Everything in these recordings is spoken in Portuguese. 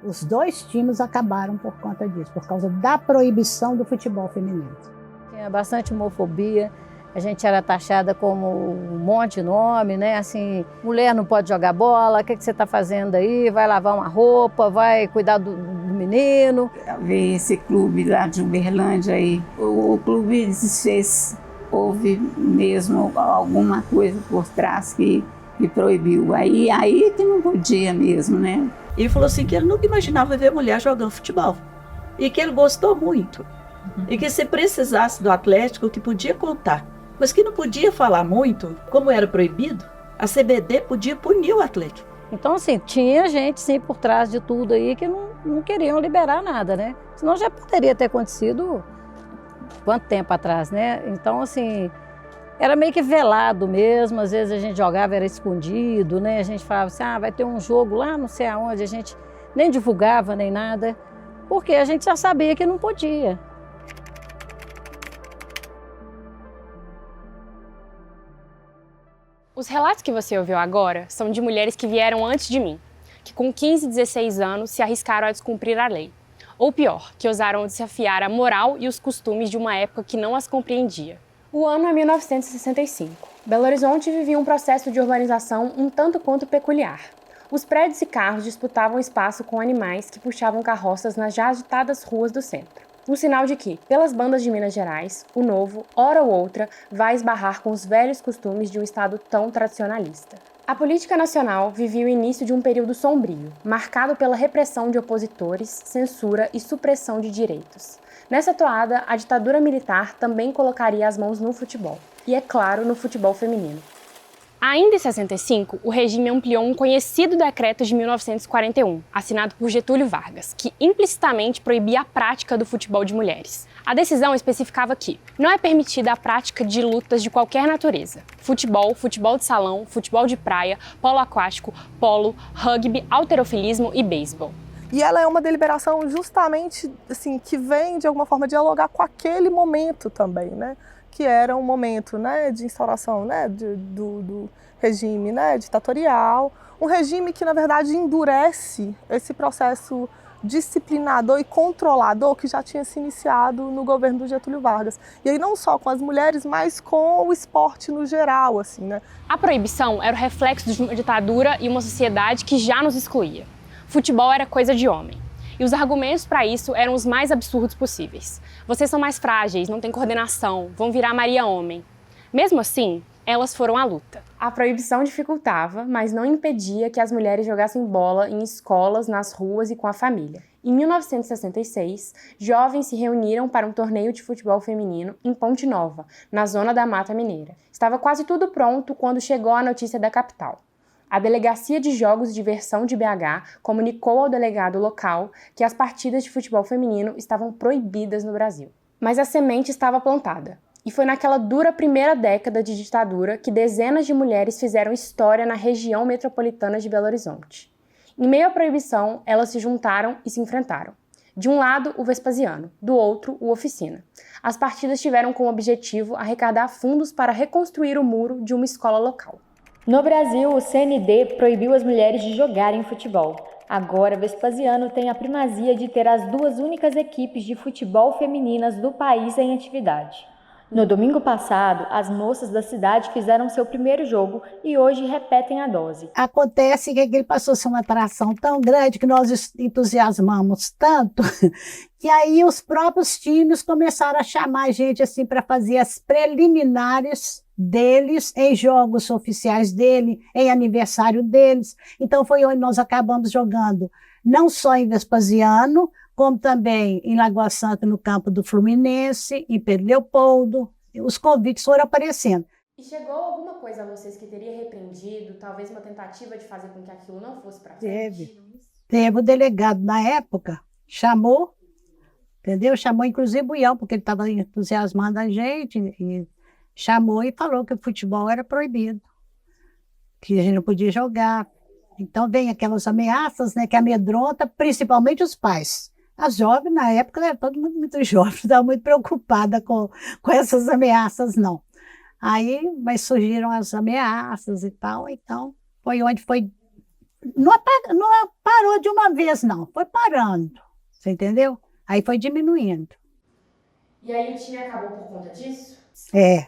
Os dois times acabaram por conta disso, por causa da proibição do futebol feminino. Tinha bastante homofobia, a gente era taxada como um monte de nome, né? Assim, mulher não pode jogar bola, o que você está fazendo aí? Vai lavar uma roupa, vai cuidar do menino. Ver esse clube lá de Uberlândia aí, o clube desfez, houve mesmo alguma coisa por trás que proibiu. Aí que não podia mesmo, né? Ele falou assim que ele nunca imaginava ver mulher jogando futebol. E que ele gostou muito. E que se precisasse do Atlético, que podia contar. Mas que não podia falar muito, como era proibido, a CBD podia punir o Atlético. Então, assim, tinha gente, sim, por trás de tudo aí que não queriam liberar nada, né? Senão já poderia ter acontecido quanto tempo atrás, né? Então, assim, era meio que velado mesmo, às vezes a gente jogava, era escondido, né? A gente falava assim, vai ter um jogo lá, não sei aonde, a gente nem divulgava nem nada, porque a gente já sabia que não podia. Os relatos que você ouviu agora são de mulheres que vieram antes de mim, que com 15 e 16 anos se arriscaram a descumprir a lei. Ou pior, que ousaram desafiar a moral e os costumes de uma época que não as compreendia. O ano é 1965. Belo Horizonte vivia um processo de urbanização um tanto quanto peculiar. Os prédios e carros disputavam espaço com animais que puxavam carroças nas já agitadas ruas do centro. Um sinal de que, pelas bandas de Minas Gerais, o novo, hora ou outra, vai esbarrar com os velhos costumes de um estado tão tradicionalista. A política nacional vivia o início de um período sombrio, marcado pela repressão de opositores, censura e supressão de direitos. Nessa toada, a ditadura militar também colocaria as mãos no futebol. E, é claro, no futebol feminino. Ainda em 65, o regime ampliou um conhecido decreto de 1941, assinado por Getúlio Vargas, que implicitamente proibia a prática do futebol de mulheres. A decisão especificava que não é permitida a prática de lutas de qualquer natureza. Futebol, futebol de salão, futebol de praia, polo aquático, polo, rugby, halterofilismo e beisebol. E ela é uma deliberação justamente assim, que vem, de alguma forma, dialogar com aquele momento também, né? Que era um momento, né, de instauração, né, do regime, né, ditatorial, um regime que, na verdade, endurece esse processo disciplinador e controlador que já tinha se iniciado no governo do Getúlio Vargas. E aí não só com as mulheres, mas com o esporte no geral, assim, né? A proibição era o reflexo de uma ditadura e uma sociedade que já nos excluía. Futebol era coisa de homem. E os argumentos para isso eram os mais absurdos possíveis. Vocês são mais frágeis, não têm coordenação, vão virar Maria Homem. Mesmo assim, elas foram à luta. A proibição dificultava, mas não impedia que as mulheres jogassem bola em escolas, nas ruas e com a família. Em 1966, jovens se reuniram para um torneio de futebol feminino em Ponte Nova, na zona da Mata Mineira. Estava quase tudo pronto quando chegou a notícia da capital. A Delegacia de Jogos e Diversão de BH comunicou ao delegado local que as partidas de futebol feminino estavam proibidas no Brasil. Mas a semente estava plantada. E foi naquela dura primeira década de ditadura que dezenas de mulheres fizeram história na região metropolitana de Belo Horizonte. Em meio à proibição, elas se juntaram e se enfrentaram. De um lado, o Vespasiano, do outro, o Oficina. As partidas tiveram como objetivo arrecadar fundos para reconstruir o muro de uma escola local. No Brasil, o CND proibiu as mulheres de jogarem futebol. Agora, Vespasiano tem a primazia de ter as duas únicas equipes de futebol femininas do país em atividade. No domingo passado, as moças da cidade fizeram seu primeiro jogo e hoje repetem a dose. Acontece que ele passou a ser uma atração tão grande que nós entusiasmamos tanto que aí os próprios times começaram a chamar a gente assim para fazer as preliminares deles em jogos oficiais dele, em aniversário deles. Então foi onde nós acabamos jogando, não só em Vespasiano, como também em Lagoa Santa, no campo do Fluminense, em Pedro Leopoldo. Os convites foram aparecendo. E chegou alguma coisa a vocês que teria repreendido, talvez uma tentativa de fazer com que aquilo não fosse para frente? Teve o delegado na época, chamou, entendeu? Chamou inclusive o Ião, porque ele estava entusiasmando a gente, e chamou e falou que o futebol era proibido, que a gente não podia jogar. Então vem aquelas ameaças, né, que amedronta principalmente os pais. As jovens, na época, era todo mundo muito jovem, não estava muito preocupada com essas ameaças, não. Aí, mas surgiram as ameaças e tal, então foi onde foi Não parou de uma vez, não. Foi parando. Você entendeu? Aí foi diminuindo. E aí o time acabou por conta disso?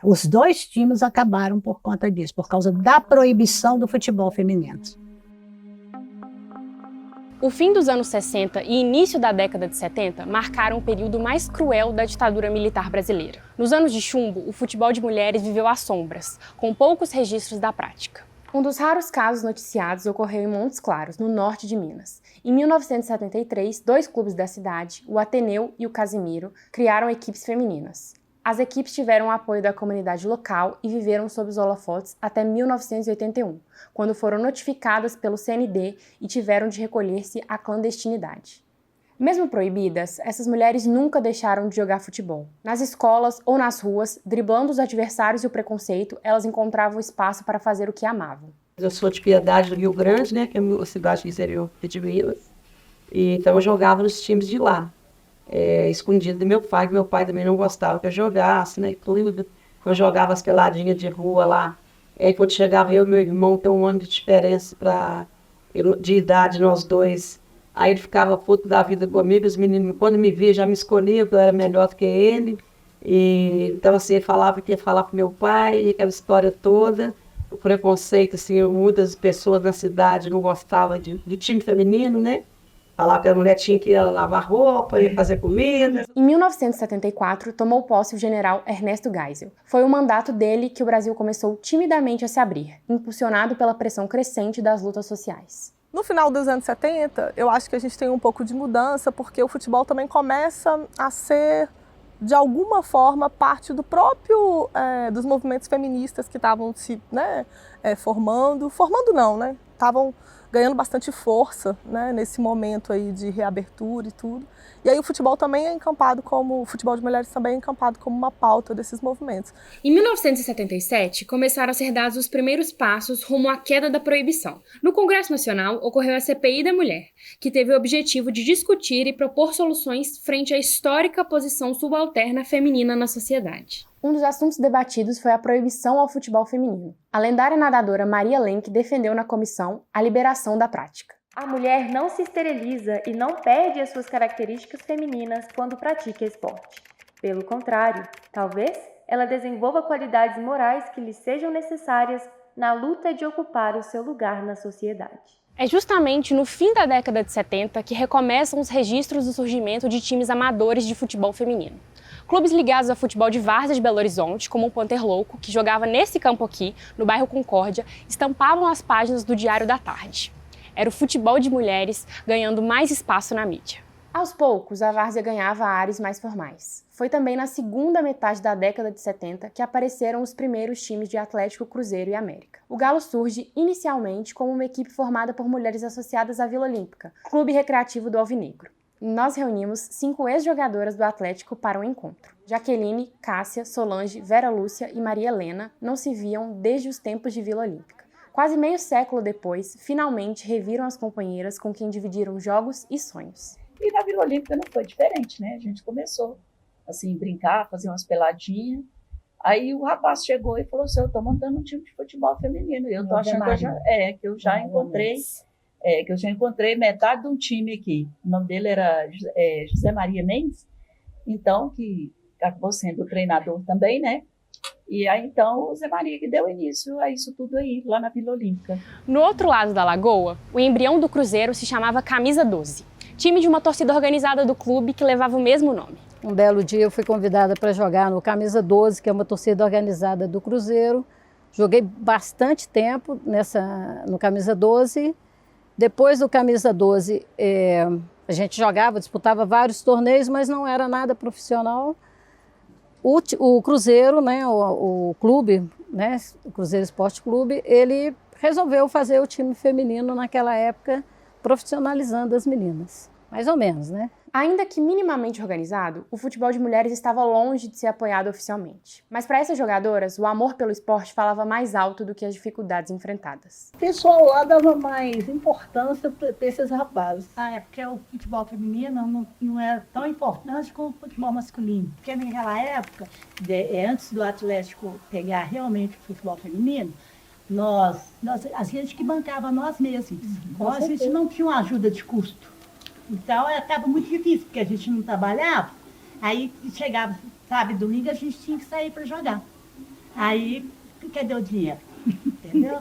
Os 2 times acabaram por conta disso, por causa da proibição do futebol feminino. O fim dos anos 60 e início da década de 70 marcaram o período mais cruel da ditadura militar brasileira. Nos anos de chumbo, o futebol de mulheres viveu às sombras, com poucos registros da prática. Um dos raros casos noticiados ocorreu em Montes Claros, no norte de Minas. Em 1973, 2 clubes da cidade, o Ateneu e o Casimiro, criaram equipes femininas. As equipes tiveram o apoio da comunidade local e viveram sob os holofotes até 1981, quando foram notificadas pelo CND e tiveram de recolher-se à clandestinidade. Mesmo proibidas, essas mulheres nunca deixaram de jogar futebol. Nas escolas ou nas ruas, driblando os adversários e o preconceito, elas encontravam espaço para fazer o que amavam. Eu sou de Piedade, do Rio Grande, né, que é uma cidade do interior de Minas. E então eu jogava nos times de lá. Escondido do meu pai, que meu pai também não gostava que eu jogasse, né? Eu jogava as peladinhas de rua lá. Aí quando chegava eu e meu irmão, tem um ano de diferença de idade, nós 2. Aí ele ficava puto da vida comigo, os meninos, quando me via, já me escolhiam, porque eu era melhor do que ele. E então assim, ele falava que ia falar pro meu pai, aquela história toda. O preconceito, assim, muitas pessoas na cidade não gostavam de time feminino, né? Falava que a mulher tinha que ir lavar roupa, ir fazer comida. Em 1974, tomou posse o general Ernesto Geisel. Foi o mandato dele que o Brasil começou timidamente a se abrir, impulsionado pela pressão crescente das lutas sociais. No final dos anos 70, eu acho que a gente tem um pouco de mudança, porque o futebol também começa a ser, de alguma forma, parte do próprio, dos movimentos feministas que estavam se formando não, né? Estavam ganhando bastante força, né, nesse momento aí de reabertura e tudo. E aí o futebol também é encampado o futebol de mulheres também é encampado como uma pauta desses movimentos. Em 1977, começaram a ser dados os primeiros passos rumo à queda da proibição. No Congresso Nacional, ocorreu a CPI da Mulher, que teve o objetivo de discutir e propor soluções frente à histórica posição subalterna feminina na sociedade. Um dos assuntos debatidos foi a proibição ao futebol feminino. A lendária nadadora Maria Lenk defendeu na comissão a liberação da prática. A mulher não se esteriliza e não perde as suas características femininas quando pratica esporte. Pelo contrário, talvez ela desenvolva qualidades morais que lhe sejam necessárias na luta de ocupar o seu lugar na sociedade. É justamente no fim da década de 70 que recomeçam os registros do surgimento de times amadores de futebol feminino. Clubes ligados ao futebol de várzea de Belo Horizonte, como o Panther Louco, que jogava nesse campo aqui, no bairro Concórdia, estampavam as páginas do Diário da Tarde. Era o futebol de mulheres ganhando mais espaço na mídia. Aos poucos, a várzea ganhava áreas mais formais. Foi também na segunda metade da década de 70 que apareceram os primeiros times de Atlético, Cruzeiro e América. O Galo surge inicialmente como uma equipe formada por mulheres associadas à Vila Olímpica, clube recreativo do Alvinegro. Nós reunimos 5 ex-jogadoras do Atlético para o encontro. Jaqueline, Cássia, Solange, Vera Lúcia e Maria Helena não se viam desde os tempos de Vila Olímpica. Quase meio século depois, finalmente reviram as companheiras com quem dividiram jogos e sonhos. E na Vila Olímpica não foi diferente, né? A gente começou assim, brincar, fazer umas peladinhas. Aí o rapaz chegou e falou assim, eu estou montando um time de futebol feminino. E eu estou achando que eu já encontrei metade de um time aqui. O nome dele era José Maria Mendes, então, que acabou sendo o treinador também, né? E aí, então, o Zé Maria que deu início a isso tudo aí, lá na Vila Olímpica. No outro lado da lagoa, o embrião do Cruzeiro se chamava Camisa 12, time de uma torcida organizada do clube que levava o mesmo nome. Um belo dia eu fui convidada para jogar no Camisa 12, que é uma torcida organizada do Cruzeiro. Joguei bastante tempo no Camisa 12. Depois do Camisa 12, a gente jogava, disputava vários torneios, mas não era nada profissional. O Cruzeiro, né, o clube, né, o Cruzeiro Esporte Clube, ele resolveu fazer o time feminino naquela época, profissionalizando as meninas, mais ou menos, né? Ainda que minimamente organizado, o futebol de mulheres estava longe de ser apoiado oficialmente. Mas para essas jogadoras, o amor pelo esporte falava mais alto do que as dificuldades enfrentadas. O pessoal lá dava mais importância para esses rapazes. Porque o futebol feminino não era tão importante como o futebol masculino. Porque naquela época, antes do Atlético pegar realmente o futebol feminino, a gente que bancava nós mesmos. A gente não tinha uma ajuda de custo. Então, estava muito difícil, porque a gente não trabalhava. Aí, chegava, sabe, domingo, a gente tinha que sair para jogar. Aí, cadê o dinheiro? Entendeu?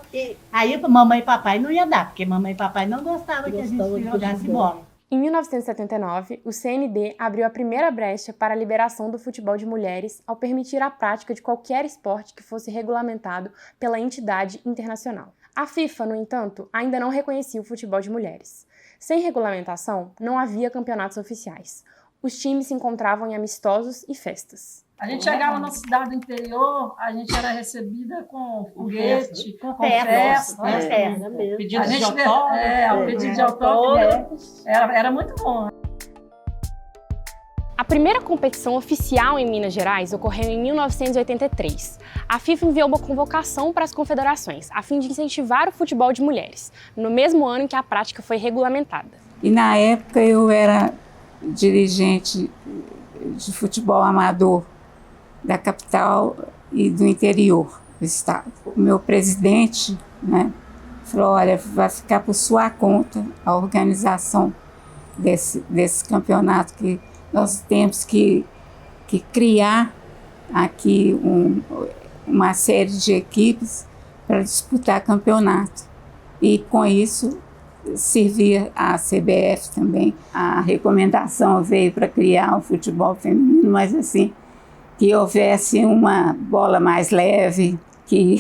Aí, mamãe e papai não ia dar, porque mamãe e papai não gostavam que a gente jogasse bola. Em 1979, o CND abriu a primeira brecha para a liberação do futebol de mulheres ao permitir a prática de qualquer esporte que fosse regulamentado pela entidade internacional. A FIFA, no entanto, ainda não reconhecia o futebol de mulheres. Sem regulamentação, não havia campeonatos oficiais. Os times se encontravam em amistosos e festas. A gente chegava na cidade do interior, a gente era recebida com foguete, com festa. Pedido de autógrafo. O pedido de autógrafo era muito bom. A primeira competição oficial em Minas Gerais ocorreu em 1983. A FIFA enviou uma convocação para as confederações, a fim de incentivar o futebol de mulheres, no mesmo ano em que a prática foi regulamentada. E na época eu era dirigente de futebol amador da capital e do interior do estado. O meu presidente, né, falou, olha, vai ficar por sua conta a organização desse campeonato, que nós temos que criar aqui uma série de equipes para disputar campeonato. E com isso servir a CBF também. A recomendação veio para criar o futebol feminino, mas assim, que houvesse uma bola mais leve, que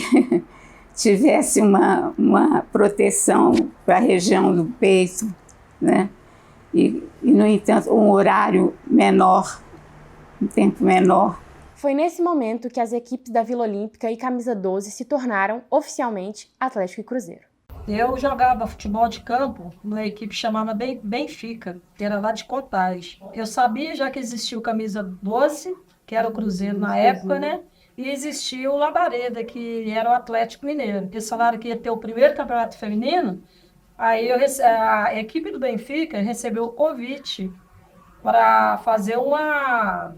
tivesse uma proteção para a região do peito, né? E, no entanto, um horário menor, um tempo menor. Foi nesse momento que as equipes da Vila Olímpica e Camisa 12 se tornaram, oficialmente, Atlético e Cruzeiro. Eu jogava futebol de campo numa equipe chamada Benfica, que era lá de Contagem. Eu sabia já que existia o Camisa 12, que era o Cruzeiro na época, né? E existia o Labareda, que era o Atlético Mineiro. Eles falaram que ia ter o primeiro campeonato feminino. Aí a equipe do Benfica recebeu o convite para fazer uma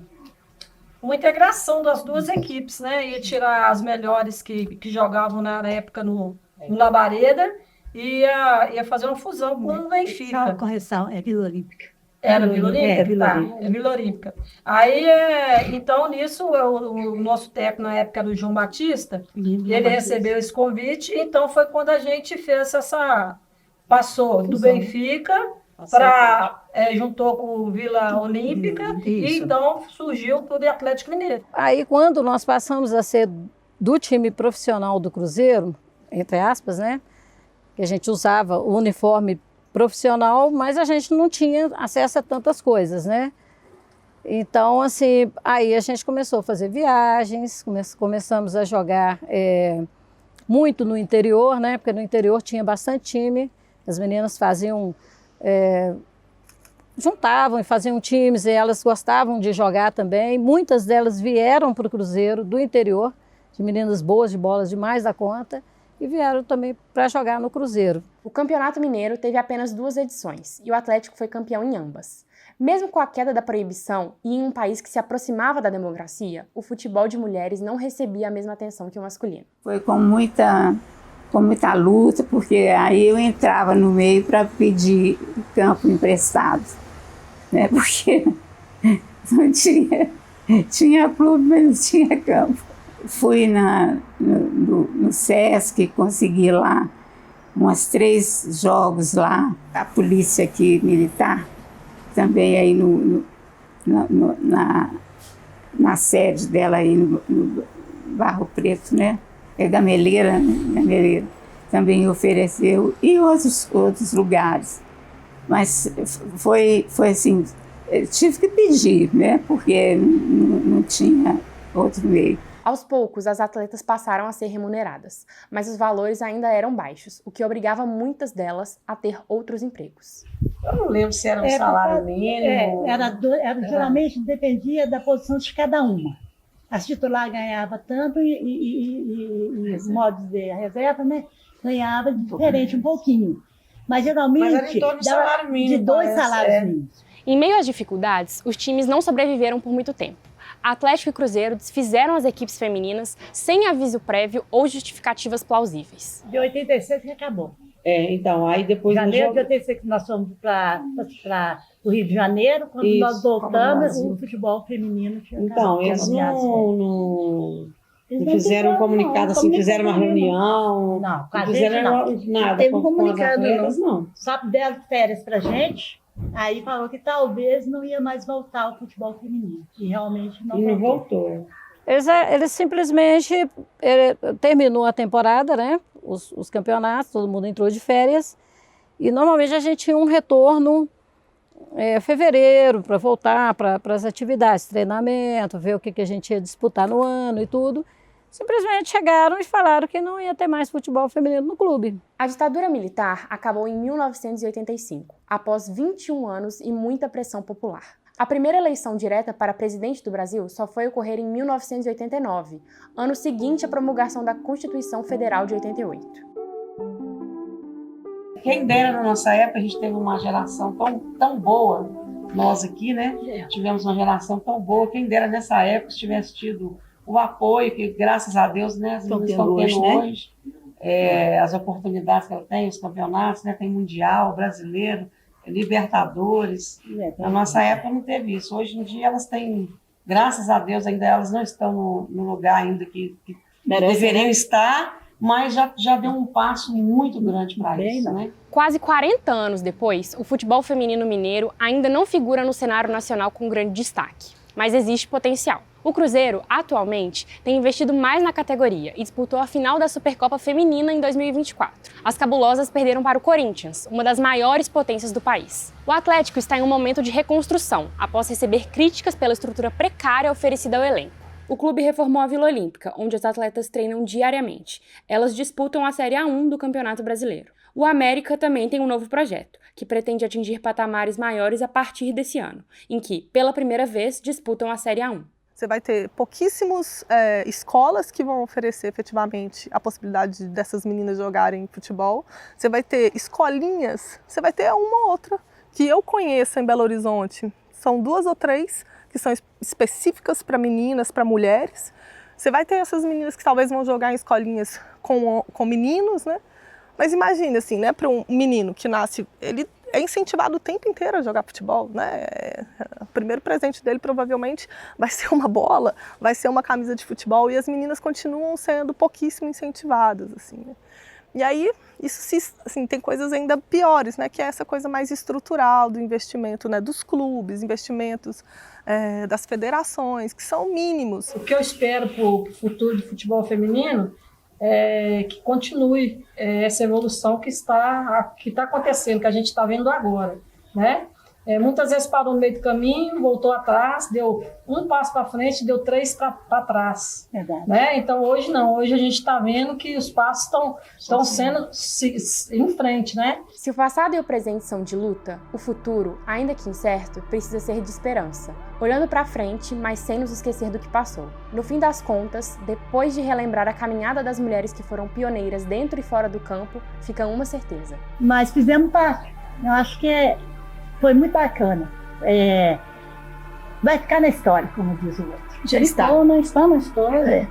integração das duas equipes, né? Ia tirar as melhores que jogavam na época no Labareda e ia fazer uma fusão com o Benfica. Só uma correção, é Vila Olímpica. Era Vila Olímpica? É, Vila Olímpica. É Vila Olímpica. Aí, então, nisso, o nosso técnico na época era o João Batista, ele recebeu esse convite, então foi quando a gente fez passou do Benfica juntou com o Vila Olímpica e então surgiu o Clube Atlético Mineiro. Aí quando nós passamos a ser do time profissional do Cruzeiro, entre aspas, né, que a gente usava o uniforme profissional, mas a gente não tinha acesso a tantas coisas, né? Então, assim, aí a gente começou a fazer viagens, começamos a jogar muito no interior, né? Porque no interior tinha bastante time. As meninas juntavam e faziam times e elas gostavam de jogar também. Muitas delas vieram para o Cruzeiro do interior, de meninas boas de bola demais da conta, e vieram também para jogar no Cruzeiro. O Campeonato Mineiro teve apenas 2 edições e o Atlético foi campeão em ambas. Mesmo com a queda da proibição e em um país que se aproximava da democracia, o futebol de mulheres não recebia a mesma atenção que o masculino. Foi com muita luta, porque aí eu entrava no meio para pedir campo emprestado, né? Porque não tinha clube, mas não tinha campo. Fui no Sesc, consegui lá uns 3 jogos lá, a polícia aqui militar, também aí na sede dela aí no Barro Preto, né? Gameleira também ofereceu, e outros lugares. Mas foi assim, tive que pedir, né? Porque não tinha outro meio. Aos poucos, as atletas passaram a ser remuneradas, mas os valores ainda eram baixos, o que obrigava muitas delas a ter outros empregos. Eu não lembro se era um salário mínimo. Geralmente dependia da posição de cada uma. A titular ganhava tanto e os modos de reserva, né, ganhava diferente um pouquinho. Mas geralmente era em torno de salário mínimo, de 2 salários mínimos. Em meio às dificuldades, os times não sobreviveram por muito tempo. Atlético e Cruzeiro desfizeram as equipes femininas sem aviso prévio ou justificativas plausíveis. De 86 que acabou. Então, aí depois... Janeiro de 86 que nós fomos para o Rio de Janeiro, quando Isso, nós voltamos, o futebol feminino tinha Então, eles não fizeram um comunicado assim, fizeram uma reunião, não fizeram nada. Não teve com comunicado, as atletas, não. Só deram férias pra gente, aí falou que talvez não ia mais voltar ao futebol feminino. E realmente não voltou. Eles simplesmente terminou a temporada, né? Os campeonatos, todo mundo entrou de férias. E normalmente a gente tinha um retorno em fevereiro para voltar para as atividades, treinamento, ver o que a gente ia disputar no ano e tudo. Simplesmente chegaram e falaram que não ia ter mais futebol feminino no clube. A ditadura militar acabou em 1985, após 21 anos e muita pressão popular. A primeira eleição direta para presidente do Brasil só foi ocorrer em 1989, ano seguinte à promulgação da Constituição Federal de 88. Quem dera na nossa época, a gente teve uma geração tão boa, nós aqui, né? Tivemos uma geração tão boa, quem dera nessa época se tivesse tido o apoio que, graças a Deus, né, as meninas estão tendo hoje, as oportunidades que ela tem, os campeonatos, né, tem Mundial, Brasileiro, Libertadores. Na nossa época não teve isso. Hoje em dia elas têm, graças a Deus, ainda elas não estão no lugar ainda que deveriam estar, mas já deu um passo muito grande para isso, né? Quase 40 anos depois, o futebol feminino mineiro ainda não figura no cenário nacional com grande destaque, mas existe potencial. O Cruzeiro, atualmente, tem investido mais na categoria e disputou a final da Supercopa Feminina em 2024. As cabulosas perderam para o Corinthians, uma das maiores potências do país. O Atlético está em um momento de reconstrução, após receber críticas pela estrutura precária oferecida ao elenco. O clube reformou a Vila Olímpica, onde as atletas treinam diariamente. Elas disputam a Série A1 do Campeonato Brasileiro. O América também tem um novo projeto, que pretende atingir patamares maiores a partir desse ano, em que, pela primeira vez, disputam a Série A1. Você vai ter pouquíssimas escolas que vão oferecer efetivamente a possibilidade dessas meninas jogarem futebol. Você vai ter escolinhas, você vai ter uma ou outra que eu conheço em Belo Horizonte. São 2 ou 3 que são específicas para meninas, para mulheres. Você vai ter essas meninas que talvez vão jogar em escolinhas com meninos, né? Mas imagine assim, né, para um menino que nasce, ele é incentivado o tempo inteiro a jogar futebol, né? O primeiro presente dele provavelmente vai ser uma bola, vai ser uma camisa de futebol, e as meninas continuam sendo pouquíssimo incentivadas, assim, né? E aí, isso assim, tem coisas ainda piores, né? Que é essa coisa mais estrutural do investimento, né? Dos clubes, investimentos das federações, que são mínimos. O que eu espero para o futuro do futebol feminino é que continue essa evolução que está acontecendo, que a gente está vendo agora, né? Muitas vezes parou no meio do caminho, voltou atrás, deu um passo para frente, deu 3 para trás. Verdade. Né? Então hoje não, hoje a gente está vendo que os passos estão sendo em frente, né? Se o passado e o presente são de luta, o futuro, ainda que incerto, precisa ser de esperança. Olhando para frente, mas sem nos esquecer do que passou. No fim das contas, depois de relembrar a caminhada das mulheres que foram pioneiras dentro e fora do campo, fica uma certeza. Mas fizemos parte. Eu acho que foi muito bacana. Vai ficar na história, como diz o outro. Já está. Está na história.